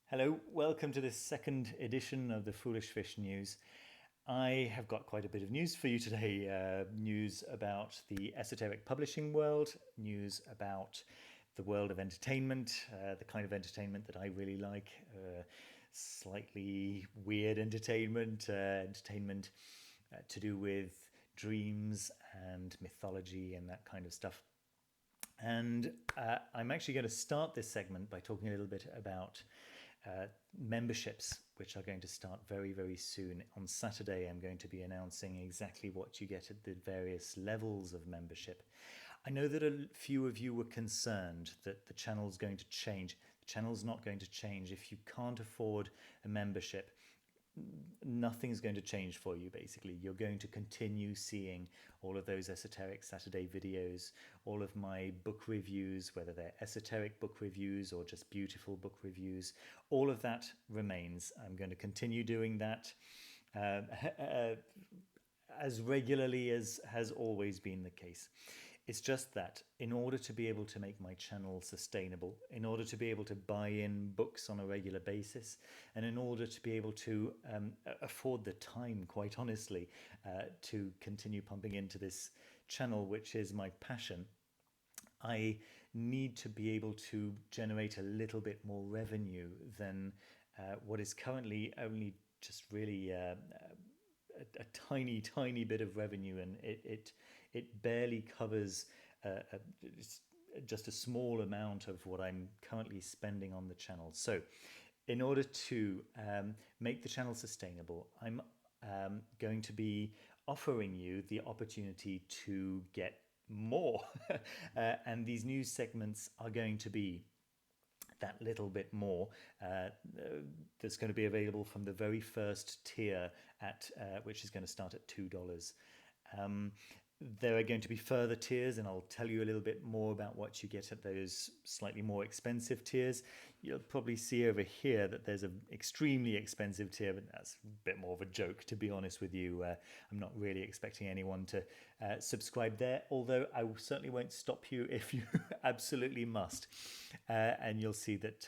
Hello, welcome to this second edition of the Foolish Fish News. I have got quite a bit of news for you today. News about the esoteric publishing world, news about the world of entertainment, the kind of entertainment that I really like, slightly weird entertainment, entertainment to do with dreams and mythology and that kind of stuff. And I'm actually going to start this segment by talking a little bit about memberships, which are going to start very, very soon. On Saturday, I'm going to be announcing exactly what you get at the various levels of membership. I know that a few of you were concerned that the channel's going to change. The channel's not going to change. If you can't afford a membership, nothing's going to change for you. Basically, you're going to continue seeing all of those esoteric Saturday videos, all of my book reviews, whether they're esoteric book reviews or just beautiful book reviews. All of that remains. I'm going to continue doing that as regularly as has always been the case. It's just that in order to be able to make my channel sustainable, in order to be able to buy in books on a regular basis, and in order to be able to afford the time, quite honestly, to continue pumping into this channel, which is my passion, I need to be able to generate a little bit more revenue than what is currently only just really a tiny, tiny bit of revenue, and it barely covers just a small amount of what I'm currently spending on the channel. So, in order to make the channel sustainable, I'm going to be offering you the opportunity to get more, and these news segments are going to be that little bit more that's going to be available from the very first tier at which is going to start at $2. There are going to be further tiers, and I'll tell you a little bit more about what you get at those slightly more expensive tiers. You'll probably see over here that there's an extremely expensive tier, but that's a bit more of a joke, to be honest with you. I'm not really expecting anyone to subscribe there, although I certainly won't stop you if you absolutely must. And you'll see that,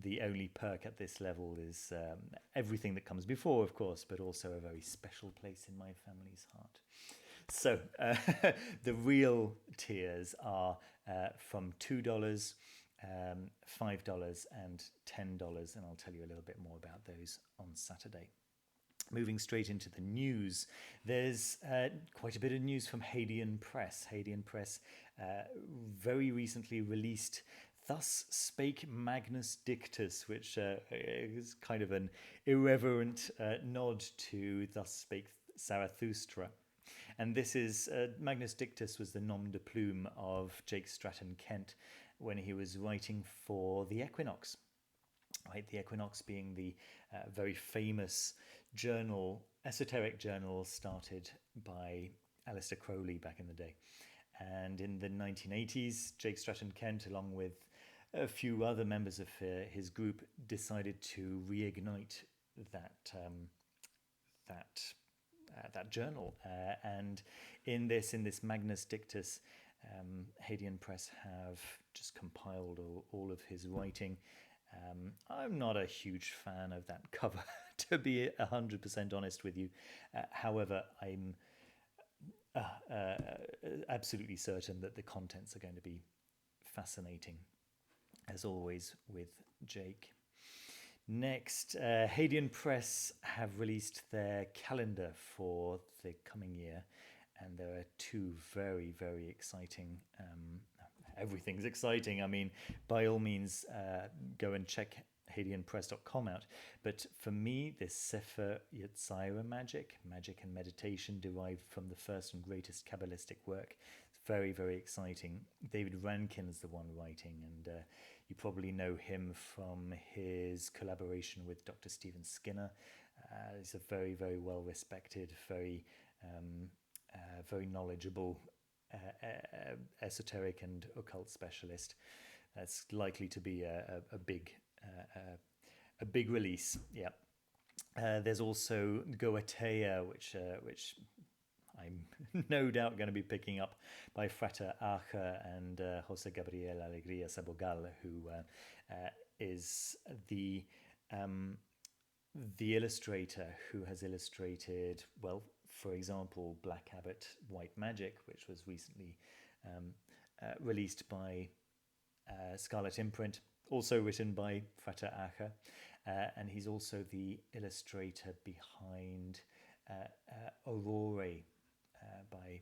the only perk at this level is everything that comes before, of course, but also a very special place in my family's heart. So the real tiers are from $2, $5 and $10, and I'll tell you a little bit more about those on Saturday. Moving straight into the news, there's quite a bit of news from Hadean Press. Hadean Press very recently released Thus Spake Magnus Dictus, which is kind of an irreverent nod to Thus Spake Zarathustra. And this is Magnus Dictus was the nom de plume of Jake Stratton Kent when he was writing for The Equinox. Right, The Equinox being the very famous journal, esoteric journal started by Aleister Crowley back in the day. And in the 1980s, Jake Stratton Kent, along with a few other members of his group, decided to reignite that journal, and in this Magnus Dictus, Hadean Press have just compiled all of his writing. I'm not a huge fan of that cover, to be 100% honest with you. However, I'm absolutely certain that the contents are going to be fascinating, as always with Jake. Next, Hadean Press have released their calendar for the coming year, and there are two very, very exciting, everything's exciting. I mean, by all means, go and check hadeanpress.com out. But for me, this Sefer Yetzirah magic and meditation derived from the first and greatest Kabbalistic work, it's very, very exciting. David Rankin's the one writing, and you probably know him from his collaboration with Dr. Stephen Skinner. He's a very, very well respected, very knowledgeable esoteric and occult specialist. That's likely to be a big release. Yeah. There's also Goetea, which I'm no doubt going to be picking up, by Frater Archer and Jose Gabriel Alegría Sabogal, who is the illustrator who has illustrated, well, for example, Black Habit, White Magic, which was recently released by Scarlet Imprint, also written by Frater Acher, and he's also the illustrator behind Aurore by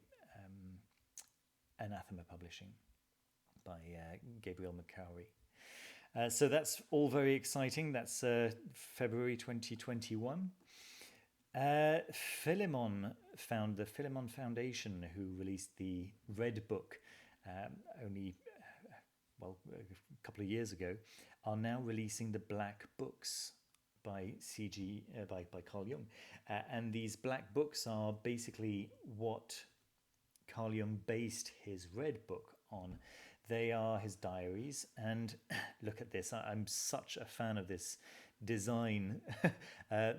Anathema Publishing by Gabriel Mcavoy. So that's all very exciting. That's February 2021. Philemon the Philemon Foundation, who released the Red Book only a couple of years ago, are now releasing the Black Books by by Carl Jung, and these Black Books are basically what Carl Jung based his Red Book on. They are his diaries, and look at this. I'm such a fan of this design.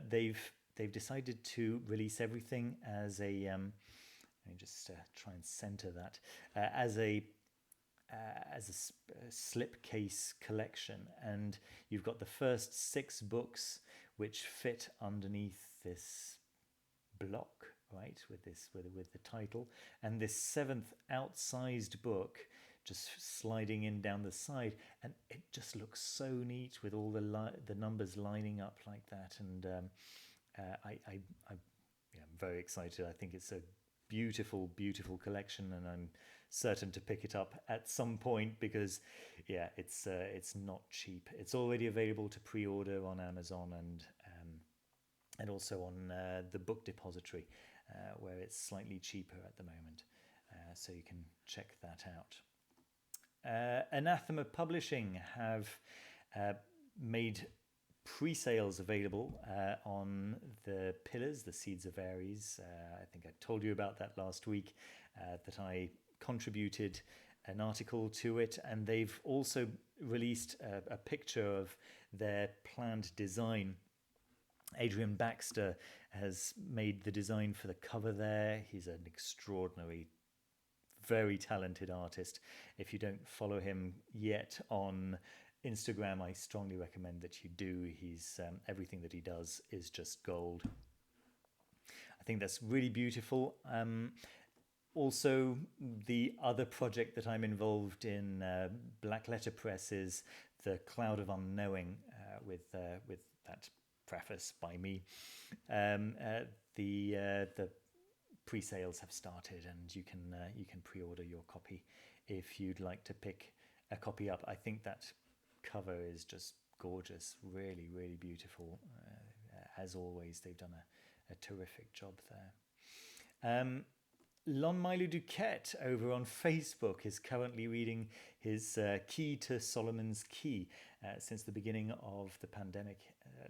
They've decided to release everything as a let me just try and center that as a slipcase collection, and you've got the first 6 books which fit underneath this block, right, with the title, and this 7th outsized book just sliding in down the side, and it just looks so neat with all the numbers lining up like that, and I'm very excited. I think it's a beautiful collection, and I'm certain to pick it up at some point, because it's not cheap. It's already available to pre-order on Amazon and also on the Book Depository, where it's slightly cheaper at the moment, so you can check that out. Anathema Publishing have made pre-sales available on the Pillars, the Seeds of Aries. I think I told you about that last week, that I contributed an article to it, and they've also released a picture of their planned design. Adrian Baxter has made the design for the cover there. He's an extraordinary, very talented artist. If you don't follow him yet on Instagram, I strongly recommend that you do. He's everything that he does is just gold. I think that's really beautiful. Also, the other project that I'm involved in, Black Letter Press, is The Cloud of Unknowing, with that preface by me. The pre-sales have started, and you can pre-order your copy if you'd like to pick a copy up. I think that cover is just gorgeous, really, really beautiful. As always, they've done a terrific job there. Lon Milo Duquette over on Facebook is currently reading his Key to Solomon's Key. Since the beginning of the pandemic,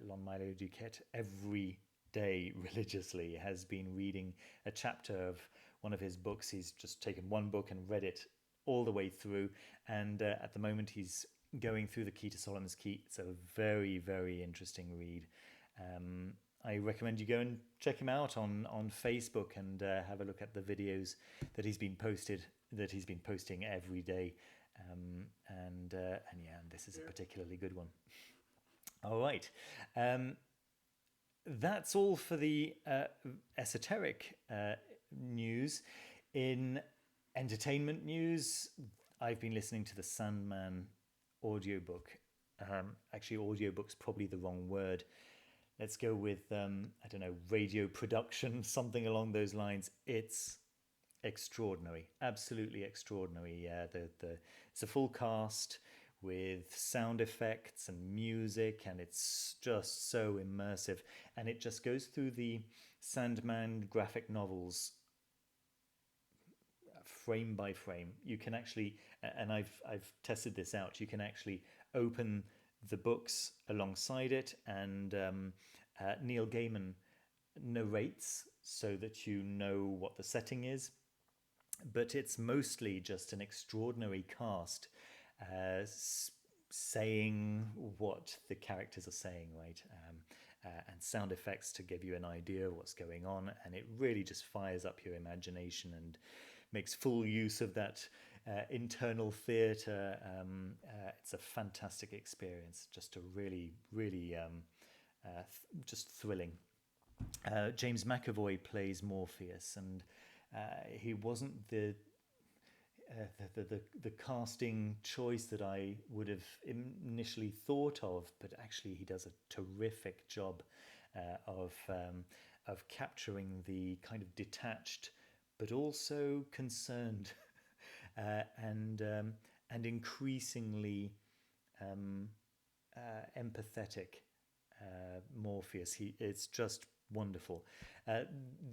Lon Milo Duquette every day religiously has been reading a chapter of one of his books. He's just taken one book and read it all the way through, and at the moment he's going through the Key to Solomon's Key. It's a very, very interesting read. I recommend you go and check him out on Facebook and have a look at the videos that he's been posting every day. And this is a particularly good one. All right. That's all for the esoteric news. In entertainment news, I've been listening to the Sandman audiobook. Actually, audiobook's probably the wrong word. Let's go with, radio production, something along those lines. It's extraordinary, absolutely extraordinary. It's a full cast with sound effects and music, and it's just so immersive. And it just goes through the Sandman graphic novels frame by frame. You can actually, and I've tested this out, you can actually open the books alongside it, and Neil Gaiman narrates so that you know what the setting is, but it's mostly just an extraordinary cast saying what the characters are saying, right? And sound effects to give you an idea of what's going on, and it really just fires up your imagination and makes full use of that internal theatre. It's a fantastic experience, just a really, really just thrilling. James McAvoy plays Morpheus, and he wasn't the casting choice that I would have initially thought of, but actually he does a terrific job of capturing the kind of detached but also concerned and increasingly empathetic Morpheus. It's just wonderful.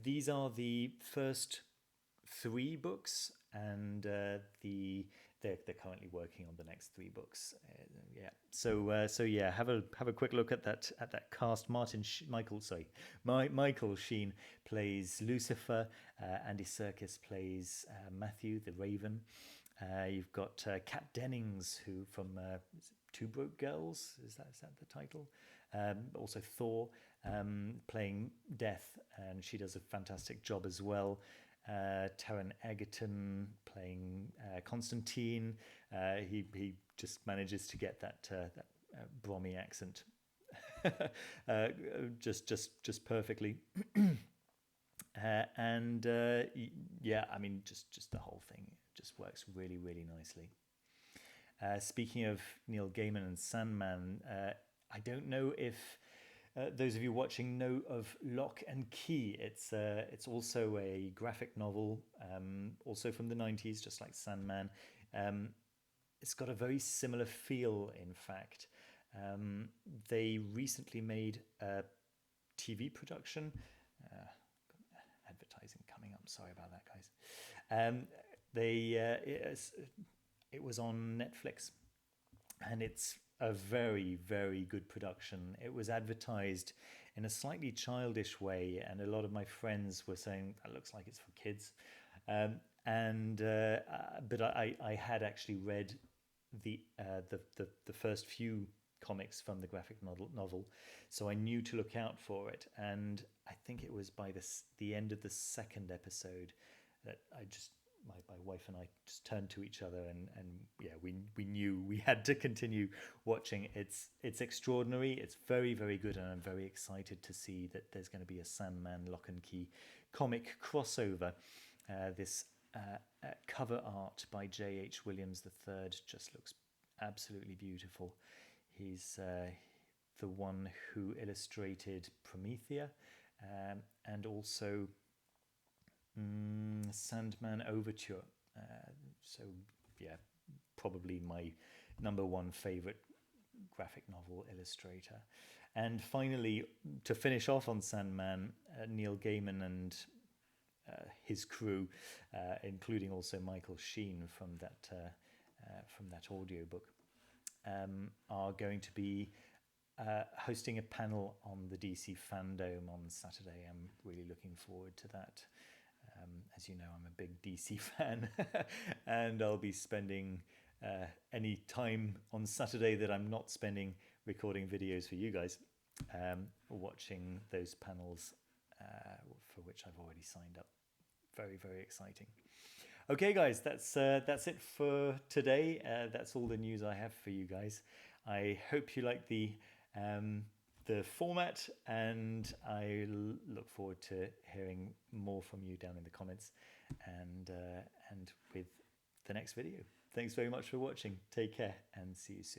These are the first 3 books, and they're currently working on the next 3 books. Yeah. So yeah, have a quick look at that cast. Michael Sheen plays Lucifer. Andy Serkis plays Matthew the Raven. You've got Kat Dennings, who from Two Broke Girls, is that the title? Also Thor, playing Death, and she does a fantastic job as well. Taron Egerton playing Constantine. He just manages to get that Brommy accent just perfectly. Yeah, I mean, just the whole thing just works really, really nicely. Speaking of Neil Gaiman and Sandman, I don't know if those of you watching know of Lock and Key. It's also a graphic novel, also from the 90s, just like Sandman. It's got a very similar feel, in fact. They recently made a TV production. Advertising coming up. Sorry about that, guys. It was on Netflix, and it's a very, very good production. It was advertised in a slightly childish way, and a lot of my friends were saying that looks like it's for kids. But I had actually read the first few comics from the graphic novel, so I knew to look out for it. And I think it was by the end of the 2nd episode that my wife and I just turned to each other, and yeah, we knew we had to continue watching. It's extraordinary. It's very, very good, and I'm very excited to see that there's going to be a Sandman Lock and Key comic crossover. This cover art by J.H. Williams III just looks absolutely beautiful. He's the one who illustrated Promethea, and also Sandman Overture. So yeah, probably my #1 favorite graphic novel illustrator. And finally, to finish off on Sandman, Neil Gaiman and his crew, including also Michael Sheen from that audiobook, are going to be hosting a panel on the DC Fandom on Saturday. I'm really looking forward to that. As you know, I'm a big DC fan, and I'll be spending any time on Saturday that I'm not spending recording videos for you guys, watching those panels, for which I've already signed up. Very, very exciting. Okay, guys, that's it for today. That's all the news I have for you guys. I hope you like the format, and I look forward to hearing more from you down in the comments, and with the next video. Thanks very much for watching. Take care, and see you soon.